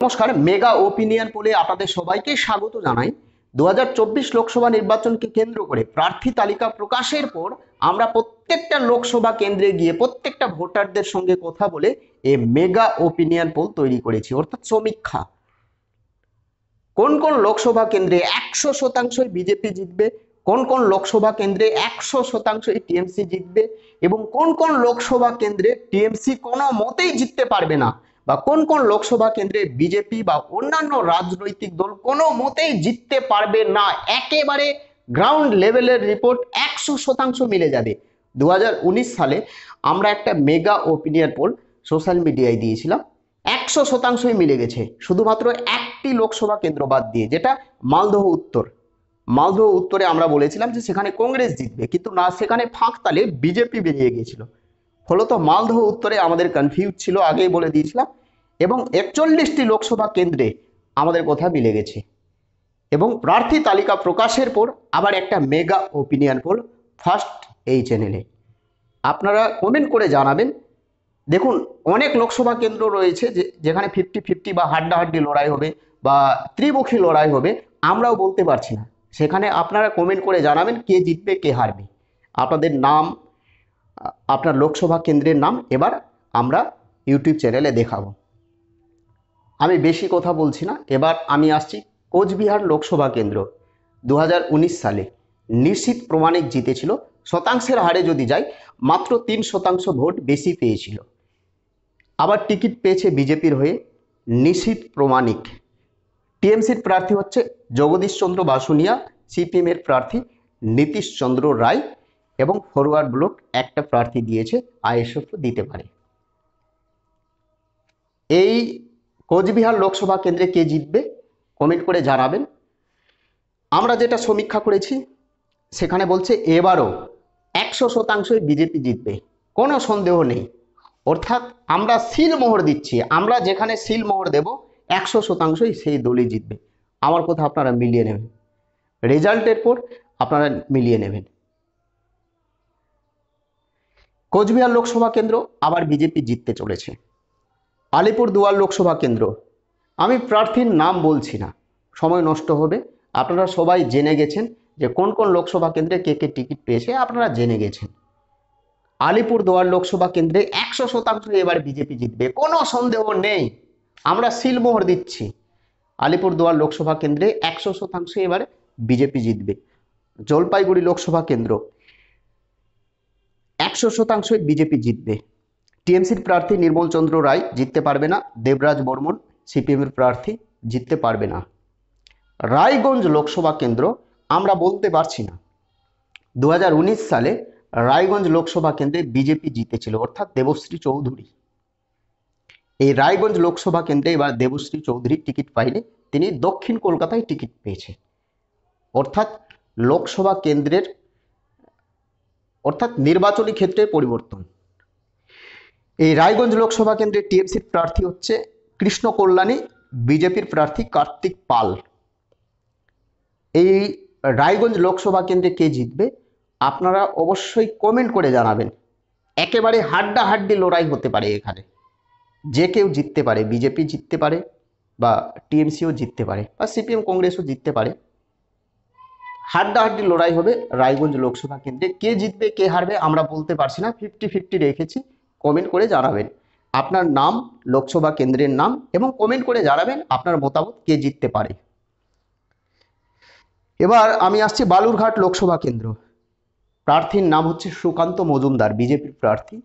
নমস্কার, mega opinion পোলে আপনাদের সবাইকে স্বাগত জানাই। 2024 লোকসভা নির্বাচনকে কেন্দ্র করে প্রার্থী তালিকা প্রকাশের পর আমরা প্রত্যেকটা লোকসভা কেন্দ্রে গিয়ে প্রত্যেকটা ভোটারদের সঙ্গে কথা বলে এই মেগা ওপিনিয়ন পোল তৈরি করেছি, অর্থাৎ সমীক্ষা। কোন কোন লোকসভা কেন্দ্রে 100% বিজেপি জিতবে, কোন কোন লোকসভা কেন্দ্রে 100% টিএমসি জিতবে, এবং কোন কোন লোকসভা কেন্দ্রে টিএমসি কোনো মতেই জিততে পারবে না, বা কোন কোন লোকসভা কেন্দ্রে বিজেপি বা অন্যান্য রাজনৈতিক দল কোনো মতেই জিততে পারবে না। একেবারে গ্রাউন্ড লেভেলের রিপোর্ট 100% মিলে যাবে। 2019 সালে আমরা একটা মেগা ওপিনিয়ন পোল সোশ্যাল মিডিয়ায় দিয়েছিলাম, 100%ই মিলে গেছে, শুধুমাত্র একটি লোকসভা কেন্দ্র বাদ দিয়ে, যেটা মালদহ উত্তর। মালদহ উত্তরে আমরা বলেছিলাম যে সেখানে কংগ্রেস জিতবে, কিন্তু না, সেখানে ফাঁক তালে বিজেপি বেরিয়ে গিয়েছিল। ফলত মালদহ উত্তরে আমাদের কনফিউজ ছিল, আগেই বলে দিয়েছিলাম। এবং 41টি লোকসভা কেন্দ্রে আমাদের কথা মিলে গেছে। এবং প্রার্থী তালিকা প্রকাশের পর আবার একটা মেগা ওপিনিয়ন পোল ফার্স্ট এই চ্যানেলে। আপনারা কমেন্ট করে জানাবেন। দেখুন, অনেক লোকসভা কেন্দ্র রয়েছে যেখানে 50-50 বা হাড্ডাহাড্ডি লড়াই হবে বা ত্রিমুখী লড়াই হবে, আমরাও বলতে পারছি না। সেখানে আপনারা কমেন্ট করে জানাবেন কে জিতবে কে হারবে, আপনাদের নাম, আপনার লোকসভা কেন্দ্রের নাম এবার আমরা ইউটিউব চ্যানেলে দেখাবো। আমি বেশি কথা বলছি না, এবার আমি আসছি কোচবিহার লোকসভা কেন্দ্র। 2019 সালে নিশ্চিত প্রমাণিক জিতেছিল। শতাংশের হারে যদি যাই, মাত্র 3% ভোট বেশি পেয়েছিল। আবার টিকিট পেয়েছে বিজেপির হয়ে নিশীথ প্রমাণিক। টিএমসির প্রার্থী হচ্ছে জগদীশ চন্দ্র বাসুনিয়া, সিপিএমের প্রার্থী নীতিশ চন্দ্র রায়, এবং ফরওয়ার্ড ব্লক একটা প্রার্থী দিয়েছে, আইএসএফ দিতে পারে। এই কোচবিহার লোকসভা কেন্দ্রে কে জিতবে কমেন্ট করে জানাবেন। আমরা যেটা সমীক্ষা করেছি সেখানে বলছে এবারও 100%ই বিজেপি জিতবে, কোনো সন্দেহ নেই। অর্থাৎ আমরা সিল মোহর দিচ্ছি, আমরা যেখানে সিল মোহর দেব 100%ই সেই দলই জিতবে। আমার কথা আপনারা মিলিয়ে নেবেন, রেজাল্টের পর আপনারা মিলিয়ে নেবেন। কোচবিহার লোকসভা কেন্দ্র আবার বিজেপি জিততে চলেছে। আলিপুরদুয়ার লোকসভা কেন্দ্র, আমি প্রার্থীর নাম বলছি না, সময় নষ্ট হবে। আপনারা সবাই জেনে গেছেন যে কোন কোন লোকসভা কেন্দ্রে কে কে টিকিট পেয়েছে, আপনারা জেনে গেছেন। আলিপুরদুয়ার লোকসভা কেন্দ্রে 100% এবার বিজেপি জিতবে, কোনো সন্দেহ নেই। আমরা সিলমোহর দিচ্ছি, আলিপুরদুয়ার লোকসভা কেন্দ্রে 100% এবার বিজেপি জিতবে। জলপাইগুড়ি লোকসভা কেন্দ্র 100% বিজেপি জিতবে। টিএমসির প্রার্থী নির্মল চন্দ্র রায় জিততে পারবে না, দেবরাজ বর্মন সিপিএমের প্রার্থী জিততে পারবে না। রায়গঞ্জ লোকসভা কেন্দ্র আমরা বলতে পারছি না। 2019 সালে রায়গঞ্জ লোকসভা কেন্দ্রে বিজেপি জিতেছিল, অর্থাৎ দেবশ্রী চৌধুরী। এই রায়গঞ্জ লোকসভা কেন্দ্রে এবার দেবশ্রী চৌধুরী টিকিট পাইনি, তিনি দক্ষিণ কলকাতায় টিকিট পেয়েছে। অর্থাৎ লোকসভা কেন্দ্রের নির্বাচনী ক্ষেত্রে পরিবর্তন। এই রায়গঞ্জ লোকসভা কেন্দ্রে টিএমসির প্রার্থী হচ্ছে কৃষ্ণ কল্যাণী, বিজেপির প্রার্থী কার্তিক পাল। এই রায়গঞ্জ লোকসভা কেন্দ্রে কে জিতবে আপনারা অবশ্যই কমেন্ট করে জানাবেন। একেবারে হাড্ডাহাড্ডি লড়াই হতে পারে, এখানে যে কেউ জিততে পারে, বিজেপি জিততে পারে বা টিএমসিও জিততে পারে বা সিপিএম কংগ্রেসও জিততে পারে। হাড্ডাহাড্ডি লড়াই হবে রায়গঞ্জ লোকসভা কেন্দ্রে। কে জিতবে কে হারবে আমরা বলতে পারছি না, 50-50 রেখেছি। কমেন্ট করে জানাবেন আপনার নাম, লোকসভা কেন্দ্রের নাম, এবং কমেন্ট করে জানাবেন আপনার মতামত কে জিততে পারে। এবার আমি আসছি বালুরঘাট লোকসভা কেন্দ্র। প্রার্থীর নাম হচ্ছে সুকান্ত মজুমদার, বিজেপির প্রার্থী,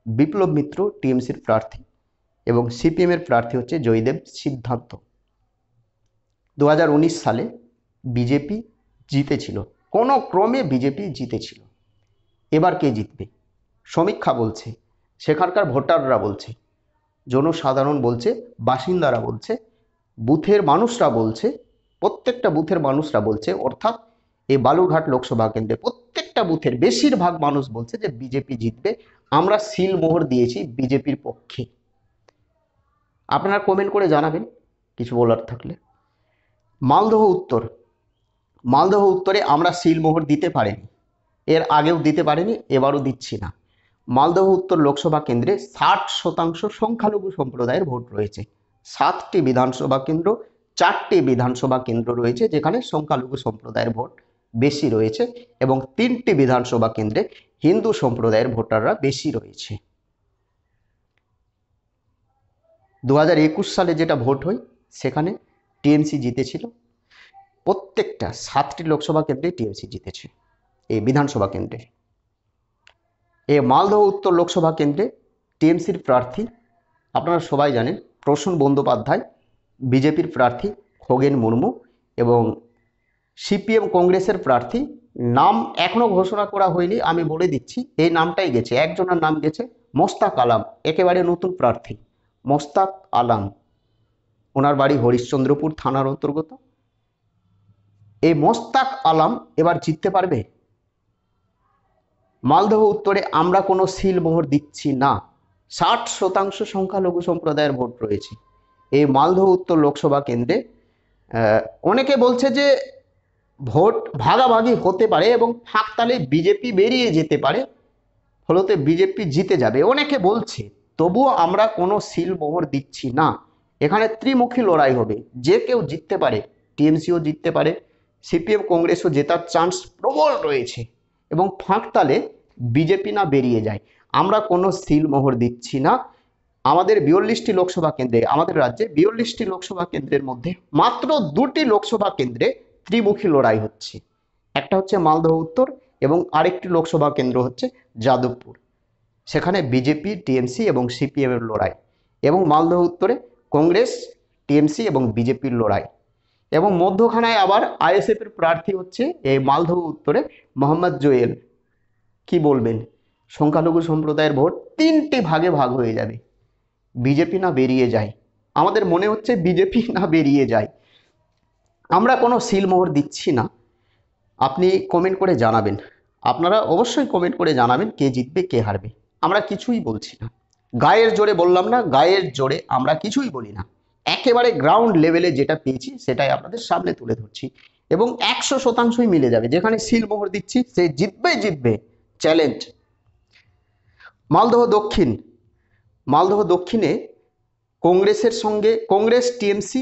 বিপ্লব মিত্র টিএমসির প্রার্থী, এবং সিপিএমের প্রার্থী হচ্ছে জয়দেব সিদ্ধান্ত। 2019 সালে বিজেপি জিতেছিল, কোনো ক্রমে বিজেপি জিতেছিল। এবার কে জিতবে সমীক্ষা বলছে, সেখানকার ভোটাররা বলছে, জনসাধারণ বলছে, বাসিন্দারা বলছে, বুথের মানুষরা বলছে, প্রত্যেকটা বুথের মানুষরা বলছে, অর্থাৎ এই বালুরঘাট লোকসভা কেন্দ্রে প্রত্যেকটা বুথের বেশিরভাগ মানুষ বলছে যে বিজেপি জিতবে। আমরা সিল মোহর দিয়েছি বিজেপির পক্ষে। আপনারা কমেন্ট করে জানাবেন কিছু বলার থাকলে। মালদহ উত্তর, মালদহ উত্তরে আমরা সিল মোহর দিতে পারিনি, এর আগেও দিতে পারিনি, এবারও দিচ্ছি না। মালদহ উত্তর লোকসভা কেন্দ্রে 60% সংখ্যালঘু সম্প্রদায়ের ভোট রয়েছে, 7টি বিধানসভা কেন্দ্র, 4টি বিধানসভা কেন্দ্র রয়েছে যেখানে সংখ্যালঘু সম্প্রদায়ের ভোট বেশি রয়েছে এবং 3টি বিধানসভা কেন্দ্রে হিন্দু সম্প্রদায়ের ভোটাররা বেশি রয়েছে। 2021 সালে যেটা ভোট হয় সেখানে টিএমসি জিতেছিল, প্রত্যেকটা 7টি লোকসভা কেন্দ্রে টিএমসি জিতেছে এই বিধানসভা কেন্দ্রে। এই মালদহ উত্তর লোকসভা কেন্দ্রে টিএমসির প্রার্থী আপনারা সবাই জানেন প্রসূন বন্দ্যোপাধ্যায়, বিজেপির প্রার্থী খগেন মুর্মু এবং সিপিএম কংগ্রেসের প্রার্থী নাম এখনো ঘোষণা করা হয়নি, আমি বলে দিচ্ছি এই নামটাই গেছে, একজনের নাম গেছে মোস্তাক আলম, একেবারে নতুন প্রার্থী মোস্তাক আলম, ওনার বাড়ি হরিশ্চন্দ্রপুর থানার অন্তর্গত। এই মোস্তাক আলম এবার জিততে পারবে? মালদহ উত্তরে আমরা কোনো সিলমোহর দিচ্ছি না, 60% সংখ্যালঘু সম্প্রদায়ের ভোট রয়েছে এই মালদহ উত্তর লোকসভা কেন্দ্রে। অনেকে বলছে যে ভোট ভাগাভাগি হতে পারে এবং ফাঁকতালে বিজেপি বেরিয়ে যেতে পারে, ফলতে বিজেপি জিতে যাবে, অনেকে বলছে। তবুও আমরা কোনো সিলমোহর দিচ্ছি না, এখানে ত্রিমুখী লড়াই হবে, যে কেউ জিততে পারে, টিএমসিও জিততে পারে, সিপিএম কংগ্রেসও জেতার চান্স প্রবল রয়েছে এবং ফাঁকতালে বিজেপি না বেরিয়ে যায়। আমরা কোনো সিলমোহর দিচ্ছি না। আমাদের 42টি লোকসভা কেন্দ্রে, আমাদের রাজ্যে 42টি লোকসভা কেন্দ্রের মধ্যে মাত্র 2টি লোকসভা কেন্দ্রে ত্রিমুখী লড়াই হচ্ছে, একটা হচ্ছে মালদহ উত্তর এবং আরেকটি লোকসভা কেন্দ্র হচ্ছে যাদবপুর, সেখানে বিজেপি, টিএমসি এবং সিপিএম এর লড়াই, এবং মালদহ উত্তরে কংগ্রেস, টিএমসি এবং বিজেপির লড়াই, এবং মধ্যখানায় আবার আইএসএফ এর প্রার্থী হচ্ছে এই মালদহ উত্তরে মোহাম্মদ জোয়েল। কি বলবেন, সংখ্যালঘু সম্প্রদায়ের ভোট 3টি ভাগে ভাগ হয়ে যাবে, বিজেপি না বেরিয়ে যায়। আমাদের মনে হচ্ছে বিজেপি না বেরিয়ে যায়। আমরা কোনো সিলমোহর দিচ্ছি না, আপনি কমেন্ট করে জানাবেন, আপনারা অবশ্যই কমেন্ট করে জানাবেন কে জিতবে কে হারবে। আমরা কিছুই বলছি না, গায়ের জোরে বললাম না, গায়ের জোরে আমরা কিছুই বলি না, একেবারে গ্রাউন্ড লেভেলে যেটা পেয়েছি সেটাই আপনাদের সামনে তুলে ধরছি এবং 100%ই মিলে যাবে। যেখানে সিলমোহর দিচ্ছি সে জিতবেই জিতবে, চ্যালেঞ্জ। মালদহ দক্ষিণ, মালদহ দক্ষিণে কংগ্রেসের সঙ্গে কংগ্রেস টিএমসি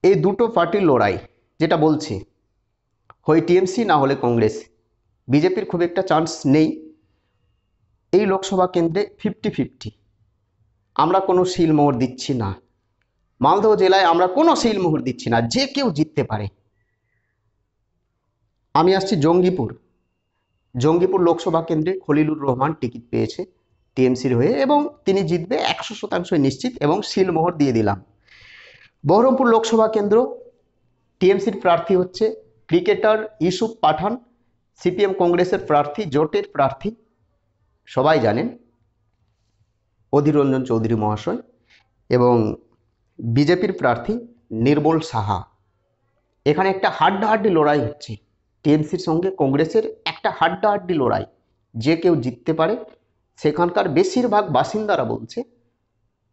এই দুটো পার্টির লড়াই, যেটা বলছে হয় টিএমসি না হলে কংগ্রেস, বিজেপির খুব একটা চান্স নেই এই লোকসভা কেন্দ্রে। 50-50, আমরা কোনো সিলমোহর দিচ্ছি না, মালদহ জেলায় আমরা কোনো সিলমোহর দিচ্ছি না, যে কেউ জিততে পারে। আমি আসছি জঙ্গিপুর, জঙ্গিপুর লোকসভা কেন্দ্রে খলিলুর রহমান টিকিট পেয়েছে টিএমসির হয়ে এবং তিনি জিতবে 100% নিশ্চিত এবং সিলমোহর দিয়ে দিলাম। বহরমপুর লোকসভা কেন্দ্র, টিএমসির প্রার্থী হচ্ছে ক্রিকেটার ইউসুফ পাঠান, সিপিএম কংগ্রেসের প্রার্থী, জোটের প্রার্থী সবাই জানেন অধীর রঞ্জন চৌধুরী মহাশয়, এবং বিজেপির প্রার্থী নির্মল সাহা। এখানে একটা হাড্ডাহাড্ডি লড়াই হচ্ছে, টিএমসির সঙ্গে কংগ্রেসের একটা হাড্ডাহাড্ডি লড়াই, যে কেউ জিততে পারে। সেখানকার বেশিরভাগ বাসিন্দারা বলছে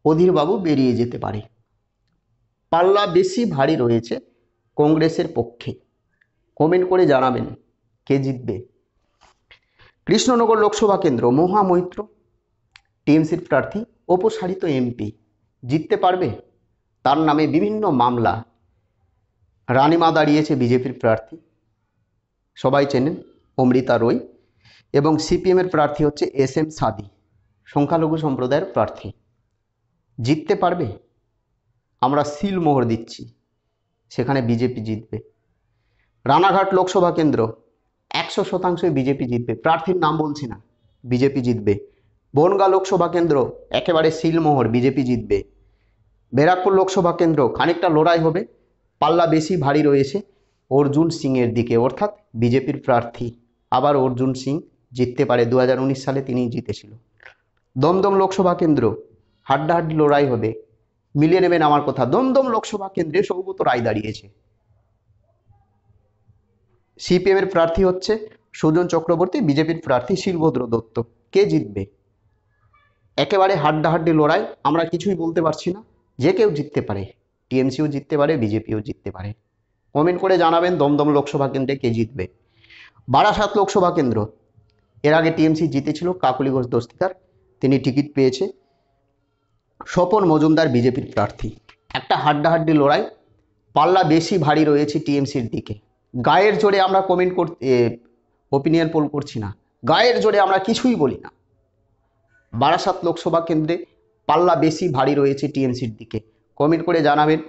অধীরবাবু বেরিয়ে যেতে পারে, পাল্লা বেশি ভারী রয়েছে কংগ্রেসের পক্ষে। কমেন্ট করে জানাবেন কে জিতবে। কৃষ্ণনগর লোকসভা কেন্দ্র, মহামৈত্র টিএমসির প্রার্থী, অপসারিত এমপি, জিততে পারবে? তার নামে বিভিন্ন মামলা। রানীমা দাঁড়িয়েছে বিজেপির প্রার্থী, সবাই চেনেন অমৃতা রয়, এবং সিপিএমের প্রার্থী হচ্ছে SM সাদি, সংখ্যালঘু সম্প্রদায়ের প্রার্থী, জিততে পারবে? আমরা সিলমোহর দিচ্ছি, সেখানে বিজেপি জিতবে। রানাঘাট লোকসভা কেন্দ্র, 100% বিজেপি জিতবে, প্রার্থীর নাম বলছি না, বিজেপি জিতবে। বনগাঁ লোকসভা কেন্দ্র একেবারে সিলমোহর, বিজেপি জিতবে। ব্যারাকপুর লোকসভা কেন্দ্র খানিকটা লড়াই হবে, পাল্লা বেশি ভারী রয়েছে অর্জুন সিংয়ের দিকে, অর্থাৎ বিজেপির প্রার্থী আবার অর্জুন সিং জিততে পারে, 2019 সালে তিনি জিতেছিল। দমদম লোকসভা কেন্দ্র হাড্ডাহাড্ডি লড়াই হবে, মিলিয়ে নেবেন আমার কথা। দমদম লোকসভা কেন্দ্রে সৌগত রায় দাঁড়িয়েছে, সিপিএম এর প্রার্থী হচ্ছে সুজন চক্রবর্তী, বিজেপির প্রার্থী শিলভদ্র দত্ত। কে জিতবে? একেবারে হাড্ডাহাড্ডি লড়াই, আমরা কিছুই বলতে পারছি না, যে কেউ জিততে পারে, টিএমসিও জিততে পারে, বিজেপিও জিততে পারে। কমেন্ট করে জানাবেন দমদম লোকসভা কেন্দ্রে কে জিতবে। বারাসাত লোকসভা কেন্দ্র, এর আগে টিএমসি জিতেছিল, কাকলি ঘোষ দস্তিদার, তিনি টিকিট পেয়েছে। স্বপন মজুমদার বিজেপির প্রার্থী। একটা হাড্ডাহাড্ডি লড়াই, পাল্লা বেশি ভারী রয়েছে টিএমসির দিকে। গায়ের জোরে আমরা কমেন্ট ওপিনিয়ন পোল করছি না, গায়ের জোরে আমরা কিছুই বলি না। বারাসাত লোকসভা কেন্দ্রে পাল্লা বেশি ভারী রয়েছে টিএমসির দিকে, কমেন্ট করে জানাবেন।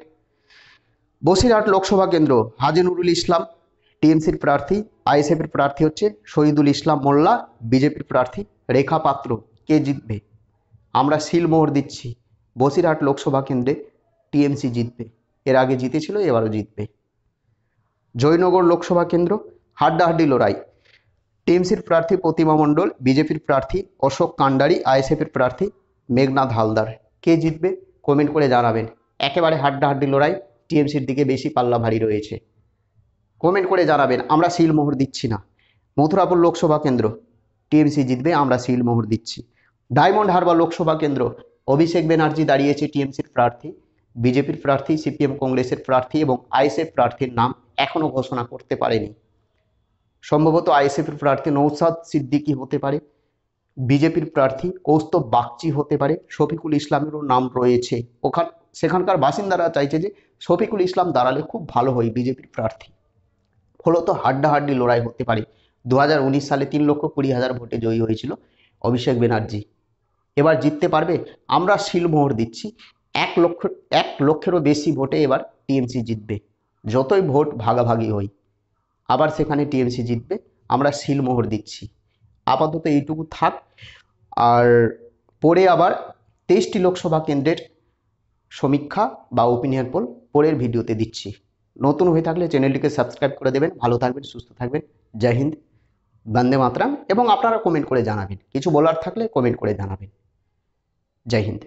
বসিরহাট লোকসভা কেন্দ্র হাজী নুরুল ইসলাম টিএমসির প্রার্থী, আইএসএফের প্রার্থী হচ্ছে শহীদুল ইসলাম মোল্লা, বিজেপির প্রার্থী রেখা পাত্র। কে জিতবে? আমরা সিলমোহর দিচ্ছি, বসিরহাট লোকসভা কেন্দ্রে টিএমসি জিতবে। এর আগে জিতেছিল, এবারও জিতবে। জয়নগর লোকসভা কেন্দ্র হাড্ডাহাড্ডি লড়াই, টিএমসির প্রার্থী প্রতিমা মণ্ডল, বিজেপির প্রার্থী অশোক কান্ডারি, আইএসএফের প্রার্থী মেঘনাথ হালদার। কে জিতবে? কমেন্ট করে জানাবেন। একেবারে হাড্ডাহাড্ডি লড়াই, টিএমসির দিকে বেশি পাল্লা ভারী রয়েছে, কমেন্ট করে জানাবেন। আমরা সিলমোহর দিচ্ছি না। মথুরাপুর লোকসভা কেন্দ্র টিএমসি জিতবে, আমরা সিলমোহর দিচ্ছি। ডায়মন্ড হারবার লোকসভা কেন্দ্র অভিষেক ব্যানার্জি দাঁড়িয়েছে টিএমসির প্রার্থী, বিজেপির প্রার্থী, সিপিএম কংগ্রেসের প্রার্থী এবং আইএসএফ প্রার্থীর নাম এখনও ঘোষণা করতে পারেনি। সম্ভবত আইএসএফের প্রার্থী নৌসাদ সিদ্দিকী হতে পারে, বিজেপির প্রার্থী কৌস্তব বাগচি হতে পারে, শফিকুল ইসলামেরও নাম রয়েছে। সেখানকার বাসিন্দারা চাইছে যে শফিকুল ইসলাম দাঁড়ালে খুব ভালো হয় বিজেপির প্রার্থী। ফলত হাড্ডাহাড্ডি লড়াই হতে পারে। 2019 সালে 3,20,000 ভোটে জয়ী হয়েছিল অভিষেক ব্যানার্জি। এবার জিততে পারবে? আমরা সিলমোহর দিচ্ছি। 1 লক্ষেরও বেশি ভোটে এবার টিএমসি জিতবে। যতই ভোট ভাগাভাগি হয়, আবার সেখানে টিএমসি জিতবে। আমরা সিলমোহর দিচ্ছি। আপাতত এইটুকু থাক। আর পরে আবার 23টি লোকসভা কেন্দ্রের সমীক্ষা বা ওপিনিয়ন পোল পরের ভিডিওতে দিচ্ছি। নতুন হয়ে থাকলে চ্যানেলটিকে সাবস্ক্রাইব করে দেবেন। ভালো থাকবেন, সুস্থ থাকবেন। জয় হিন্দ, বন্দে মাতরম। এবং আপনারা কমেন্ট করে জানাবেন, কিছু বলার থাকলে কমেন্ট করে জানাবেন। জয় হিন্দ।